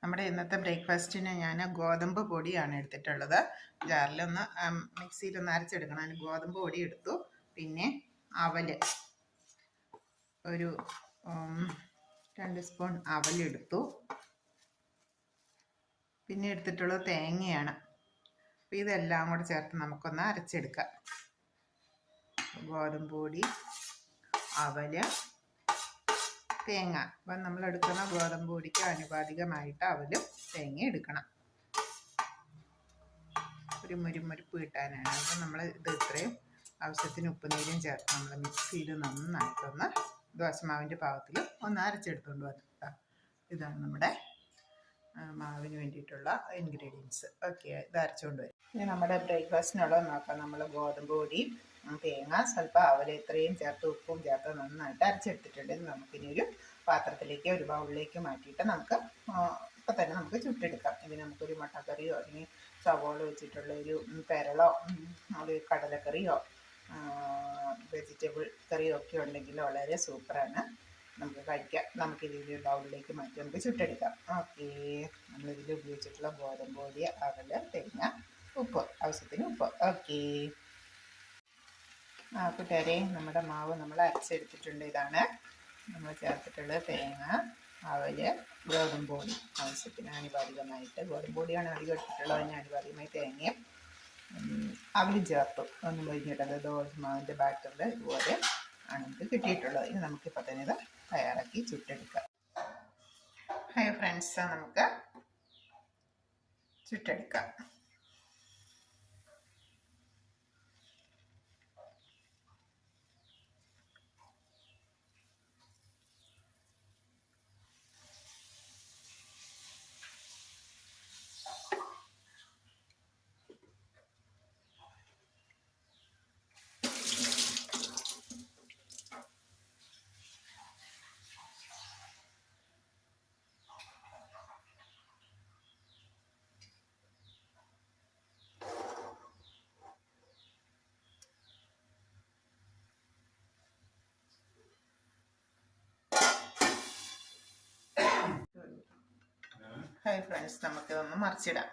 നമ്മുടെ ഇന്നത്തെ ബ്രേക്ക്ഫാസ്റ്റിന് ഞാൻ ഗോതമ്പ് പൊടിയാണ് എടുത്തിട്ടുള്ളത്. ജാറിലൊന്ന് മിക്സിയിലൊന്ന് അരച്ചെടുക്കണം. അതിന് ഗോതമ്പ് പൊടി എടുത്തു. പിന്നെ അവല് ഒരു 2 സ്പൂൺ അവലെടുത്തു. പിന്നെ എടുത്തിട്ടുള്ളത് തേങ്ങയാണ്. അപ്പോൾ ഇതെല്ലാം കൂടെ ചേർത്ത് നമുക്കൊന്ന് അരച്ചെടുക്കാം. ഗോതമ്പ് പൊടി, അവല്, തേങ്ങ. അപ്പം നമ്മൾ എടുക്കുന്ന ഗോതമ്പ് പൊടിക്ക് ആനുപാതികമായിട്ട് അവലും തേങ്ങ എടുക്കണം. ഒരു മുരിമുരിപ്പ് കിട്ടാനാണ്. അപ്പം നമ്മൾ ഇത് ഇത്രയും ആവശ്യത്തിന് ഉപ്പുനീരും ചേർത്ത് നമ്മൾ മിക്സിയിൽ നന്നായിട്ടൊന്ന് ദോശമാവിൻ്റെ പാകത്തിൽ ഒന്ന് അരച്ചെടുത്തുകൊണ്ട് വന്നിട്ടാം. ഇതാണ് നമ്മുടെ മാവിന് വേണ്ടിയിട്ടുള്ള ഇൻഗ്രീഡിയൻസ്. ഓക്കെ, ഇത് അരച്ചുകൊണ്ട് വരും. ഇനി നമ്മുടെ ബ്രേക്ക്ഫാസ്റ്റിനുള്ളത് നോക്കാം. നമ്മൾ ഗോതമ്പ് പൊടി, തേങ്ങ, സ്വല്പം അവൽ ഇത്രയും ചേർത്ത് ഉപ്പും ചേർത്ത് നന്നായിട്ട് അരച്ചെടുത്തിട്ടുണ്ട്. ഇത് നമുക്കിനി ഒരു പാത്രത്തിലേക്ക്, ഒരു ബൗളിലേക്ക് മാറ്റിയിട്ട് നമുക്ക് ഇപ്പം തന്നെ നമുക്ക് ചുട്ടെടുക്കാം. ഇനി നമുക്കൊരു മുട്ടക്കറിയോ അല്ലെങ്കിൽ സവോള വെച്ചിട്ടുള്ള ഒരു പെരളോ ഒരു കടലക്കറിയോ വെജിറ്റബിൾ കറിയോ ഒക്കെ ഉണ്ടെങ്കിൽ വളരെ സൂപ്പറാണ്. നമുക്ക് കഴിക്കാം. നമുക്കിതിൽ ബൗളിലേക്ക് മാറ്റി നമുക്ക് ചുട്ടെടുക്കാം. ഓക്കെ, നമ്മളിതിൽ ഉപയോഗിച്ചിട്ടുള്ള ഗോതമ്പ് പൊടി, അവൽ, തേങ്ങ, ഉപ്പ്, ആവശ്യത്തിന് ഉപ്പ്. ഓക്കെ കൂട്ടുകാരെ, നമ്മുടെ മാവ് നമ്മൾ അരച്ചെടുത്തിട്ടുണ്ട്. ഇതാണ് നമ്മൾ ചേർത്തിട്ടുള്ളത്. തേങ്ങ, അവൽ, ഗോതമ്പ് പൊടി ആവശ്യത്തിന് ആനുപാതികമായിട്ട്. ഗോതമ്പ് പൊടിയാണ് അധികം എടുത്തിട്ടുള്ളത്. അതിന് ആനുപാതികമായി തേങ്ങയും അവലും ചേർത്തു. ഒന്ന് മൊരിഞ്ഞിട്ടത് ദോശമാവിൻ്റെ ബാറ്ററിൽ ഇതുപോലെ ആണ് നമുക്ക് കിട്ടിയിട്ടുള്ളത്. ഇനി നമുക്കിപ്പോൾ തന്നെ ഇത് തയ്യാറാക്കി ചുട്ടെടുക്കാം. ഹായ് ഫ്രണ്ട്സ്, നമുക്ക് ചുട്ടെടുക്കാം. ഹായ് ഫ്രണ്ട്സ്, നമുക്കിതൊന്ന് മറിച്ചിടാം.